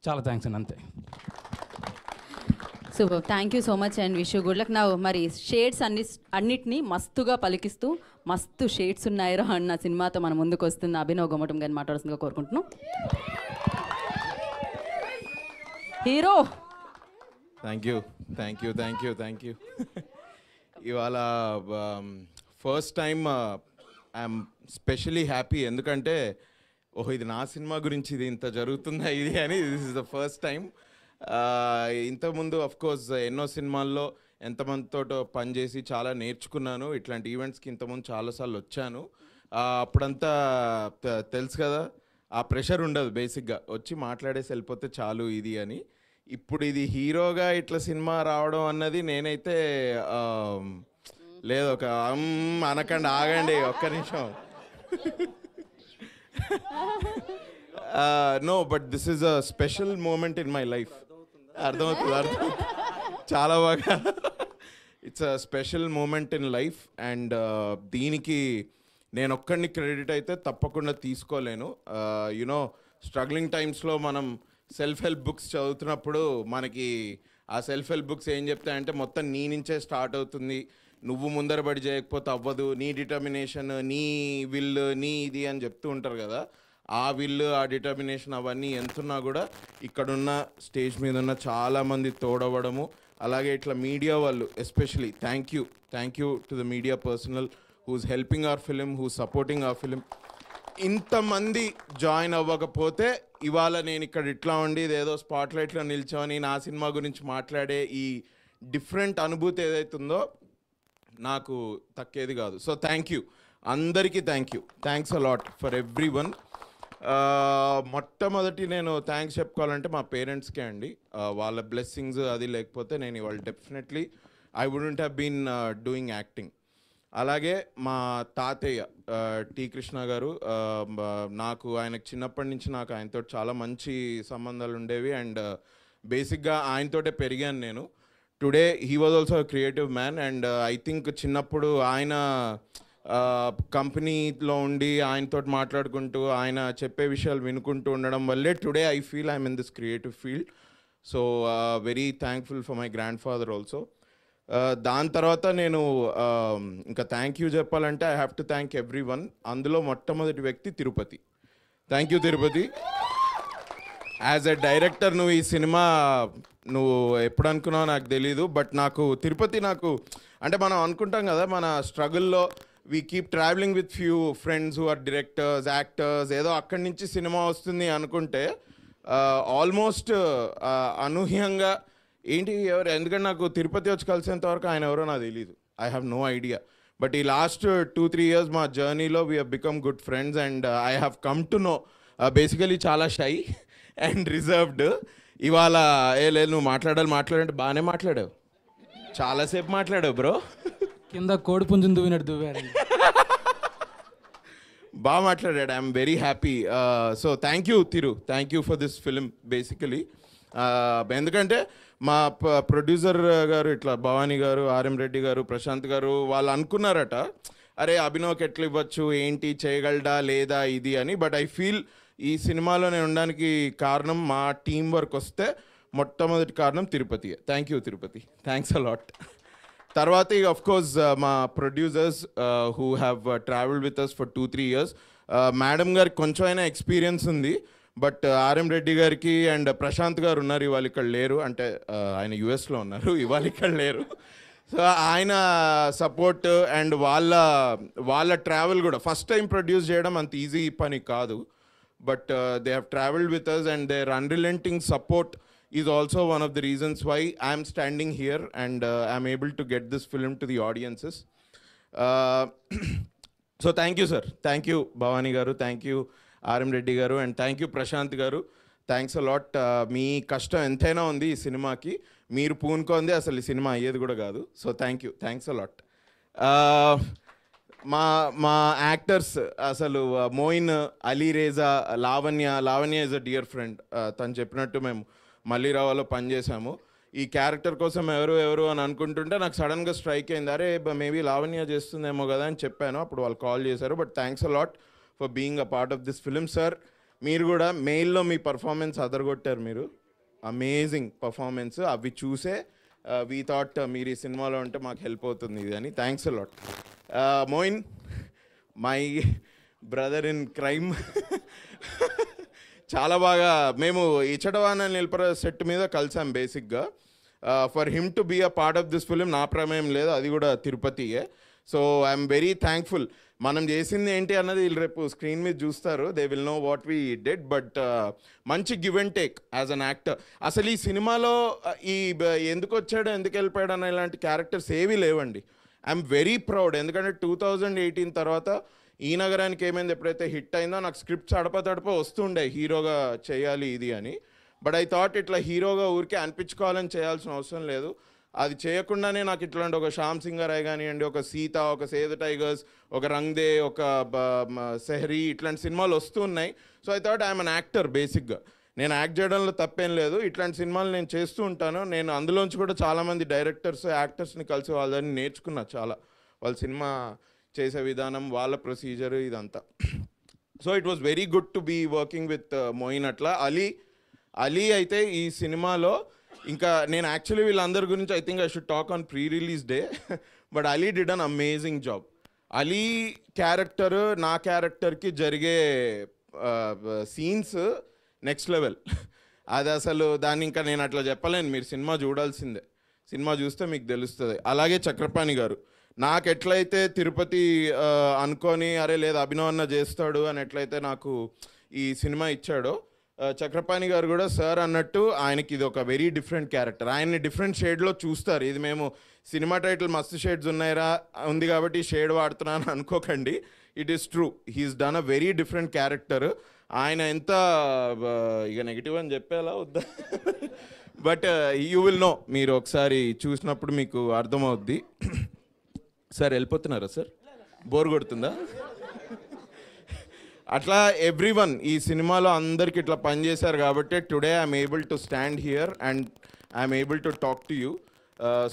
చాలా థ్యాంక్స్ అండి, అంతే. Super, thank you so much and wish you good luck. నా మరి షేడ్స్ అన్నిటినీ మస్తుగా పలికిస్తూ మస్తు షేడ్స్ ఉన్నాయిరా అన్న సినిమాతో మన ముందుకు వస్తుంది అభినవ్ గొమ్మటం గారిని మాట్లాడాల్సిందిగా కోరుకుంటున్నాం. Hero. Thank you thank you thank you thank you. ఇవాళ first time I'm specially happy, ఎందుకంటే ఓహో ఇది నా సినిమా గురించి ఇది ఇంత జరుగుతుందా ఇది అని. This is the first time. ఇంతకుముందు అఫ్కోర్స్ ఎన్నో సినిమాల్లో ఎంతమందితో పనిచేసి చాలా నేర్చుకున్నాను. ఇట్లాంటి ఈవెంట్స్కి ఇంతకుముందు చాలాసార్లు వచ్చాను. అప్పుడంతా తెలుసు కదా, ఆ ప్రెషర్ ఉండదు, బేసిక్గా వచ్చి మాట్లాడేసి వెళ్ళిపోతే చాలు ఇది అని. ఇప్పుడు ఇది హీరోగా ఇట్లా సినిమా రావడం అన్నది నేనైతే లేదు, ఒక అనకండి, ఆగండి ఒక్క నిమిషం. No, but this is a special moment in my life. అర్థమవుతుంది చాలా బాగా. It's a special moment in life and దీనికి నేను ఒక్కడిని క్రెడిట్ అయితే తప్పకుండా తీసుకోలేను. యునో స్ట్రగ్లింగ్ టైమ్స్లో మనం సెల్ఫ్ హెల్ప్ బుక్స్ చదువుతున్నప్పుడు మనకి ఆ సెల్ఫ్ హెల్ప్ బుక్స్ ఏం చెప్తాయంటే మొత్తం నీ నుంచే స్టార్ట్ అవుతుంది, నువ్వు ముందరబడి చేయకపోతే అవ్వదు, నీ డిటర్మినేషన్, నీ విల్, నీ ఇది అని చెప్తూ ఉంటారు కదా. ఆ విల్, ఆ డిటర్మినేషన్ అవన్నీ ఎంతున్నా కూడా ఇక్కడున్న స్టేజ్ మీద ఉన్న చాలామంది తోడవడము, అలాగే ఇట్లా మీడియా వాళ్ళు especially thank you to the media personal who's helping our film, who's supporting our film. ఇంతమంది జాయిన్ అవ్వకపోతే ఇవాళ నేను ఇక్కడ ఇట్లా ఉండి ఇదేదో స్పాట్లైట్లో నిల్చొని నా సినిమా గురించి మాట్లాడే ఈ డిఫరెంట్ అనుభూతి ఏదైతుందో నాకు తక్కేది కాదు. సో థ్యాంక్ యూ అందరికీ, thanks a lot for every one. మొట్టమొదటి నేను థ్యాంక్స్ చెప్పుకోవాలంటే మా పేరెంట్స్కే అండి. వాళ్ళ బ్లెస్సింగ్స్ అది లేకపోతే నేను ఇవాళ definitely I wouldn't have been doing acting. అలాగే మా తాతయ్య టి కృష్ణ గారు, నాకు ఆయనకు చిన్నప్పటి నుంచి నాకు ఆయనతో చాలా మంచి సంబంధాలు ఉండేవి అండ్ బేసిక్గా ఆయనతోటే పెరిగాను నేను. Today he was also creative man and I think చిన్నప్పుడు ఆయన కంపెనీలో ఉండి ఆయనతో మాట్లాడుకుంటూ ఆయన చెప్పే విషయాలు వినుకుంటూ ఉండడం వల్లే today I feel I'm in this creative field. So very thankful for my grand father also. దాని తర్వాత నేను ఇంకా థ్యాంక్ యూ చెప్పాలంటే I have to thank every one. అందులో మొట్టమొదటి వ్యక్తి Tirupati. Thank you Tirupati. As a director నువ్వు ఈ సినిమా నువ్వు ఎప్పుడు అనుకున్నావు నాకు తెలీదు, బట్ నాకు తిరుపతి అంటే మనం అనుకుంటాం కదా మన స్ట్రగుల్లో we keep travelling with few friends who are directors, actors, ఏదో అక్కడి నుంచి సినిమా వస్తుంది అనుకుంటే ఆల్మోస్ట్ అనూహ్యంగా ఏంటి ఎవరు, ఎందుకంటే నాకు తిరుపతి వచ్చి కలిసేంత వరకు ఆయన ఎవరో నాకు తెలీదు. I have no idea. But ఈ లాస్ట్ 2-3 years మా జర్నీలో we have become good friends and I have come to know basically చాలా షై అండ్ రిజర్వ్డ్. ఇవాళ లేదు నువ్వు మాట్లాడాలంటే బాగానే మాట్లాడావు, చాలాసేపు మాట్లాడావు బ్రో. కింద కోడి పుంజుని దువ్వినట్టు దువ్వారు. బాగా మాట్లాడాడు. I'm very happy. So thank you Thiru, thank you for this film basically. ఎందుకంటే మా ప్రొడ్యూసర్ గారు ఇట్లా భవానీ గారు, ఆర్ఎం రెడ్డి గారు, ప్రశాంత్ గారు వాళ్ళు అనుకున్నారట అరే అభినవ్కి ఎట్లా ఇవ్వచ్చు, ఏంటి చేయగలడా లేదా ఇది అని. బట్ ఐ ఫీల్ ఈ సినిమాలో నేను ఉండడానికి కారణం మా టీం వర్క్ వస్తే మొట్టమొదటి కారణం Tirupati. Thank you Tirupati, thanks a lot. తర్వాత ఇక అఫ్కోర్స్ మా producers who have travelled with us for 2-3 years. Madam గారికి కొంచెం అయినా ఎక్స్పీరియన్స్ ఉంది, బట్ ఆర్ఎం రెడ్డి గారికి అండ్ ప్రశాంత్ గారు ఉన్నారు, ఇవాళ ఇక్కడ లేరు. అంటే ఆయన యుఎస్లో ఉన్నారు, ఇవాళ ఇక్కడ లేరు. సో ఆయన సపోర్ట్ అండ్ వాళ్ళ ట్రావెల్ కూడా ఫస్ట్ టైం ప్రొడ్యూస్ చేయడం అంత ఈజీ పని కాదు. But they have travelled with us and their unrelenting support is also one of the reasons why I am standing here and I am able to get this film to the audiences. So thank you sir, thank you Bhavani garu, thank you RM Reddy garu and thank you Prashant garu. Thanks a lot. మీ కష్టం ఎంతైనా ఉంది ఈ సినిమాకి, మీరు పూనుకోంది అసలు ఈ cinema అయ్యేది కూడా కాదు. So thank you, thanks a lot. మా యాక్టర్స్ అసలు Moin, Ali Reza, Lavanya is a dear friend. తను చెప్పినట్టు మేము మల్లీరావాలో పనిచేసాము. ఈ క్యారెక్టర్ కోసం ఎవరు అని అనుకుంటుంటే నాకు సడన్గా స్ట్రైక్ అయింది, అరే మేబీ లావణ్య చేస్తుందేమో కదా అని చెప్పాను. అప్పుడు వాళ్ళు కాల్ చేశారు. But thanks a lot for being a part of this film sir. మీరు కూడా మెయిల్లో మీ పర్ఫార్మెన్స్ అదరగొట్టారు మీరు. Amazing performance. అవి చూసే వీ థాట్ మీరు ఈ సినిమాలో ఉంటే మాకు హెల్ప్ అవుతుంది ఇది అని. Thanks a lot. Moin, my brother in crime. చాలా బాగా మేము ఇచ్చటవాన నిల్పర సెట్ మీద కలిసాం బేసిక్గా. For him to be a part of this film నా ప్రమేయం లేదు, అది కూడా తిరుపతియే. So I'm very thankful. మనం చేసింది ఏంటి అన్నది వీళ్ళు రేపు స్క్రీన్ మీద చూస్తారు, they will know what we did. But మంచి give and take as an actor. అసలు ఈ సినిమాలో ఈ ఎందుకు వచ్చాడు ఎందుకు వెళ్ళిపోయాడు అన్న ఇలాంటి క్యారెక్టర్స్ ఏవీ లేవండి. I'm very proud. ఎందుకంటే 2018 తర్వాత ఈ నగరానికి ఏమైంది ఎప్పుడైతే హిట్ అయిందో నాకు స్క్రిప్ట్స్ అడప వస్తుండే హీరోగా చేయాలి ఇది అని. బట్ ఐ థాట్ ఇట్లా హీరోగా ఊరికే అనిపించుకోవాలని చేయాల్సిన అవసరం లేదు. అది చేయకుండానే నాకు ఇట్లాంటి ఒక శ్యామ్ సింగరాయ్ కానివ్వండి, ఒక సీత, ఒక సేవ్ ద టైగర్స్, ఒక రంగ్దే, ఒక సెహరీ, ఇట్లాంటి సినిమాలు వస్తూ ఉన్నాయి. So I thought I'm an actor బేసిక్గా. నేను యాక్ట్ చేయడంలో తప్పేం లేదు, ఇట్లాంటి సినిమాలు నేను చేస్తూ ఉంటాను. నేను అందులోంచి కూడా చాలామంది డైరెక్టర్స్, యాక్టర్స్ని కలిసి వాళ్ళని నేర్చుకున్నా చాలా. వాళ్ళ సినిమా చేసే విధానం, వాళ్ళ ప్రొసీజర్ ఇదంతా. So it was very good to be working with Moin. అట్లా అలీ అయితే ఈ సినిమాలో ఇంకా నేను యాక్చువల్లీ వీళ్ళందరి గురించి I think I should talk on pre release day. But Ali did an amazing job. Ali character నా క్యారెక్టర్కి జరిగే సీన్స్ నెక్స్ట్ లెవెల్. అది అసలు దాన్ని ఇంకా నేను అట్లా చెప్పలేను, మీరు సినిమా చూడాల్సిందే. సినిమా చూస్తే మీకు తెలుస్తుంది. అలాగే చక్రపాణి గారు నాకు ఎట్లయితే తిరుపతి అనుకొని అరే లేదు అభినవ్ అన్న చేస్తాడు అని ఎట్లయితే నాకు ఈ సినిమా ఇచ్చాడో, చక్రపాణి గారు కూడా సార్ అన్నట్టు ఆయనకి ఇది ఒక వెరీ డిఫరెంట్ క్యారెక్టర్. ఆయన్ని డిఫరెంట్ షేడ్లో చూస్తారు. ఇది మేము సినిమా టైటిల్ మస్తు షేడ్స్ ఉంది కాబట్టి షేడ్ వాడుతున్నాను అనుకోకండి. It is true, he's done a very different character. ఆయన ఎంత ఇక నెగిటివ్ అని చెప్పేలా వద్దా, బట్ యూ విల్ నో, మీరు ఒకసారి చూసినప్పుడు మీకు అర్థమవుద్ది. సార్ వెళ్ళిపోతున్నారా సార్? బోర్ కొడుతుందా? అట్లా ఎవ్రీవన్ ఈ సినిమాలో అందరికి ఇట్లా పనిచేశారు కాబట్టి today I'm able to stand here and I'm able to talk to you.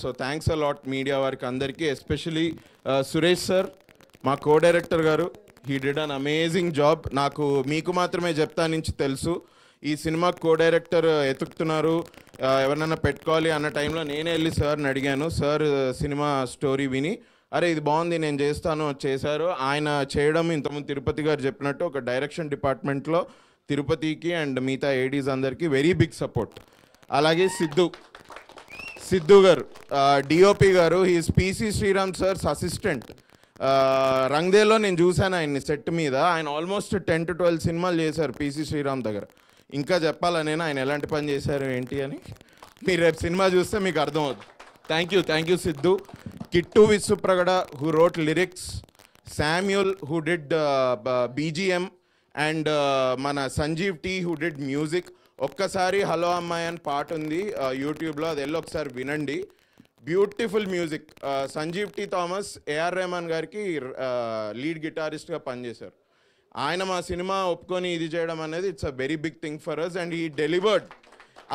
So thanks a lot media వారికి అందరికీ, ఎస్పెషలీ సురేష్ సార్ మా కో డైరెక్టర్ గారు. He did an amazing job. నాకు మీకు మాత్రమే చెప్తా నుంచి తెలుసు, ఈ సినిమా కో డైరెక్టర్ ఎతుకుతున్నారు, ఎవరినైనా పెట్టుకోవాలి అన్న టైంలో నేనే వెళ్ళి సార్ని అడిగాను. సార్ సినిమా స్టోరీ విని అరే ఇది బాగుంది నేను చేస్తాను చేశారు. ఆయన చేయడం ఇంతకుముందు తిరుపతి గారు చెప్పినట్టు ఒక డైరెక్షన్ డిపార్ట్మెంట్లో తిరుపతికి అండ్ మిగతా ఏడీస్ అందరికీ వెరీ బిగ్ సపోర్ట్. అలాగే సిద్ధు గారు డిఓపి గారు, he's PC Sriram sir's assistant. రంగ్దేలో నేను చూశాను ఆయన్ని సెట్ మీద. ఆయన ఆల్మోస్ట్ 10 to 12 సినిమాలు చేశారు పిసి శ్రీరామ్ దగ్గర. ఇంకా చెప్పాలా నేను ఆయన ఎలాంటి పని చేశారు ఏంటి అని? మీరు రేపు సినిమా చూస్తే మీకు అర్థమవుతుంది. Thank you Siddhu. Kittu Vishwapragada who wrote lyrics, Samuel who did BGM and మన Sanjeev T who did music. ఒక్కసారి హలో అమ్మాయి అని పాట ఉంది యూట్యూబ్లో, అది వెళ్ళి ఒకసారి వినండి. Beautiful music. Sanjeev T Thomas AR Rahman గారికి లీడ్ గిటారిస్ట్గా పనిచేశారు. ఆయన మా సినిమా ఒప్పుకొని ఇది చేయడం అనేది it's a very big thing for us and he delivered.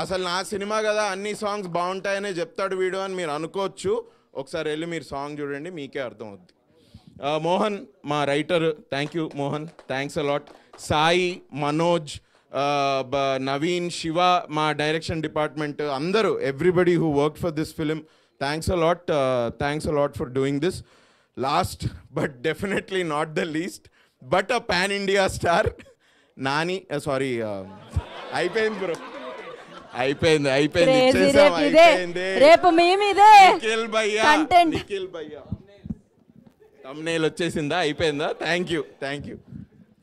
అసలు నా సినిమా కదా అన్ని సాంగ్స్ బాగుంటాయనే చెప్తాడు వీడియో అని మీరు అనుకోవచ్చు. ఒకసారి వెళ్ళి మీరు సాంగ్ చూడండి, మీకే అర్థమవుద్ది. మోహన్ మా writer, thank you Mohan, thanks a lot. Sai, Manoj, Naveen, Shiva మా డైరెక్షన్ డిపార్ట్మెంట్ అందరూ, everybody who work for this film, thanks a lot for doing this. Last but definitely not the least but a pan India star Nani. Sorry అయిపోయింది bro, అయిపోయింది రేపు నిఖిల్ భయ్యా thumbnail వచ్చేసిందా? అయిపోయిందా? Thank you.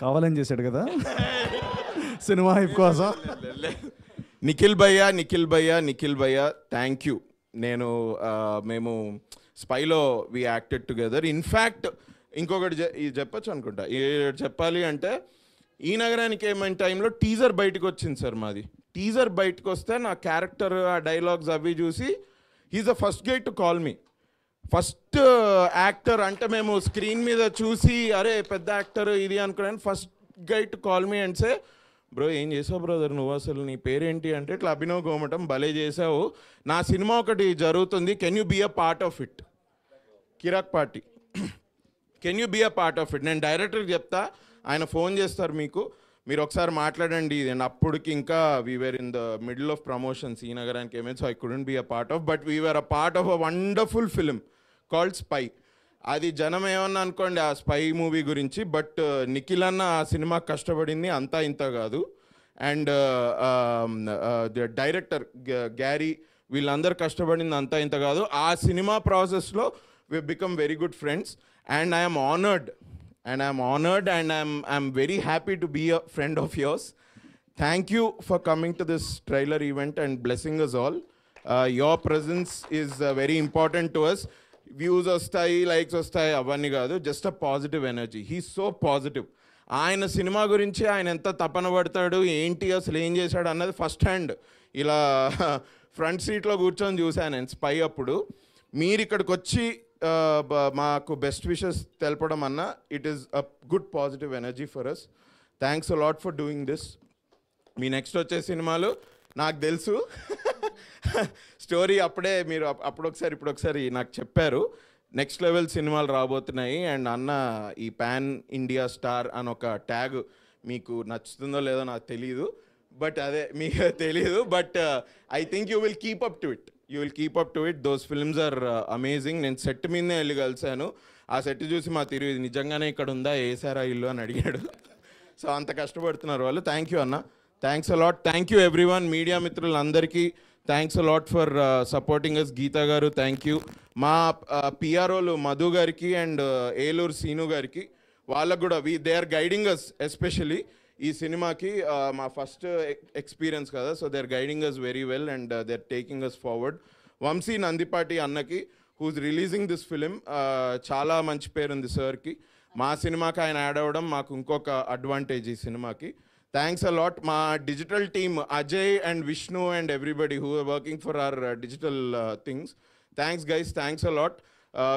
కావాలని చేశాడు కదా సినిమా హైప్ కోసం. నిఖిల్ భయ్యా థ్యాంక్ యూ. మేము స్పైలో వి యాక్టెడ్ టుగెదర్. ఇన్ఫ్యాక్ట్ ఇంకొకటి చెప్పచ్చు అనుకుంటా, చెప్పాలి అంటే ఈ నగరానికి ఏమైనా టైంలో టీజర్ బయటకు వచ్చింది సార్ మాది. టీజర్ బయటకు వస్తే నా క్యారెక్టర్ ఆ డైలాగ్స్ అవి చూసి he's the first guy to call me. First actor అంటే మేము స్క్రీన్ మీద చూసి అరే పెద్ద యాక్టర్ ఇది అనుకున్నాను. First guy to call me and say bro ఏం చేసావు బ్రదర్ నువ్వు, అసలు నీ పేరేంటి అంటే ఇట్లా అభినవ్ గోమటం, భలే చేసావు, నా సినిమా ఒకటి జరుగుతుంది, can you be a part of it, Kirrak party, can you be a part of it. నేను డైరెక్టర్కి చెప్తా, ఆయన ఫోన్ చేస్తారు మీకు, మీరు ఒకసారి మాట్లాడండి. అండ్ అప్పటికి ఇంకా we're in the middle of promotions Ee Nagaraniki Emaindi, so I couldn't be a part of, but we're a part of a wonderful film called Spy. అది జనం ఏమన్నా అనుకోండి ఆ స్పై మూవీ గురించి, బట్ నిఖిల్ అన్న ఆ సినిమా కష్టపడింది అంతా ఇంత కాదు. అండ్ డైరెక్టర్ గ్యారీ వీళ్ళందరూ కష్టపడింది అంతా ఇంత కాదు. ఆ సినిమా ప్రాసెస్లో we become very good friends. And I'm honoured and I'm very happy to be a friend of yours. Thank you for coming to this trailer event and blessing us all. Your presence is very important to us. Views వస్తాయి, likes వస్తాయి, అవన్నీ కాదు, just a positive energy. He's so positive. ఆయన cinema గురించి ఆయన ఎంత తపన పడతాడు, ఏంటి అసలు ఏం చేశాడు అన్నది ఫస్ట్ హ్యాండ్ ఇలా ఫ్రంట్ సీట్లో కూర్చొని చూశాను నేను స్పై అప్పుడు. మీరు ఇక్కడికి వచ్చి మాకు బెస్ట్ విషెస్ తెలపడం అన్న, it is a good positive energy for us. Thanks a lot for doing this. మీ నెక్స్ట్ వచ్చే సినిమాలు నాకు తెలుసు, స్టోరీ అప్పుడే మీరు అప్పుడొకసారి ఇప్పుడొకసారి నాకు చెప్పారు. నెక్స్ట్ లెవెల్ సినిమాలు రాబోతున్నాయి. అండ్ అన్న ఈ పాన్ ఇండియా స్టార్ అని ఒక ట్యాగ్ మీకు నచ్చుతుందో లేదో నాకు తెలీదు, బట్ అదే మీకు తెలీదు, but I think you will keep up to it. Those films are amazing. నేను సెట్ మీదనే వెళ్ళి కలిశాను. ఆ సెట్ చూసి మా తిరిగి నిజంగానే ఇక్కడ ఉందా, వేసారా ఇల్లు అని అడిగాడు. సో అంత కష్టపడుతున్నారు వాళ్ళు. థ్యాంక్ యూ అన్న, thanks a lot. Thank you everyone, media మిత్రులందరికీ thanks a lot for supporting us. Geetha గారు థ్యాంక్ యూ. మా పిఆర్ఓలు మధు గారికి అండ్ ఏలూరు సీను గారికి, వాళ్ళకు కూడా they are guiding us especially ఈ సినిమాకి. మా ఫస్ట్ ఎక్స్పీరియన్స్ కదా, so they are guiding us very well and they are taking us forward. Vamsi Nandipati అన్నకి హూజ్ రిలీజింగ్ దిస్ ఫిలిం, చాలా మంచి పేరు ఉంది సార్కి. మా సినిమాకి ఆయన యాడ్ అవ్వడం మాకు ఇంకొక అడ్వాంటేజ్ ఈ సినిమాకి. Thanks a lot. మా digital team Ajay and Vishnu and everybody who are working for our digital things. Thanks guys, thanks a lot.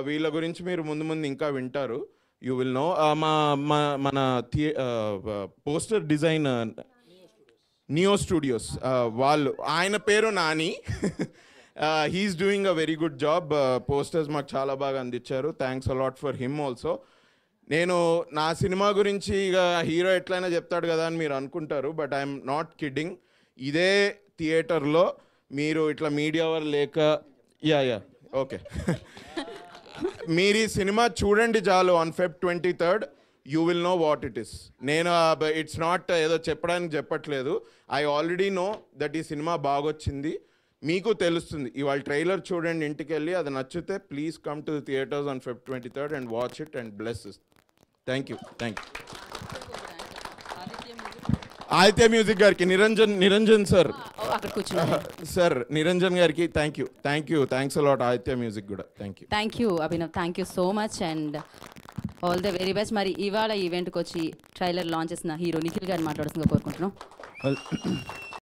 వీళ్ళ గురించి మీరు ముందు ముందు ఇంకా వింటారు. You will know. మన పోస్టర్ డిజైన్ నియో స్టూడియోస్ వాళ్ళు, ఆయన పేరు Nani. He's doing a very good job. Posters మాకు చాలా బాగా అందించారు. Thanks a lot for him also. నేను నా సినిమా గురించి ఇక హీరో ఎట్లయినా చెప్తాడు కదా అని మీరు అనుకుంటారు, బట్ ఐఎమ్ నాట్ కిడ్డింగ్. ఇదే థియేటర్లో మీరు ఇట్లా మీడియా వాళ్ళు లేక యా ఓకే మీరు ఈ సినిమా చూడండి చాలు. On Feb 23rd you will know what it is. నేను ఇట్స్ నాట్ ఏదో చెప్పడానికి చెప్పట్లేదు. ఐ ఆల్రెడీ నో దట్ ఈ సినిమా బాగొచ్చింది, మీకు తెలుస్తుంది. ఇవాళ ట్రైలర్ చూడండి ఇంటికి వెళ్ళి, అది నచ్చితే please come to the theatres on Feb 23rd and watch it and bless us. Thank you. Aditya music గారికి నిరంజన్ సార్, సార్ నిరంజన్ గారికి thank you. Thanks a lot Aditya music కూడా. Thank you Abhinav, thank you so much and all the very best. మరి ఇవాళ ఈవెంట్కి వచ్చి trailer launch చేసిన hero Nikhil గారిని మాట్లాడుతుందిగా కోరుకుంటున్నాం.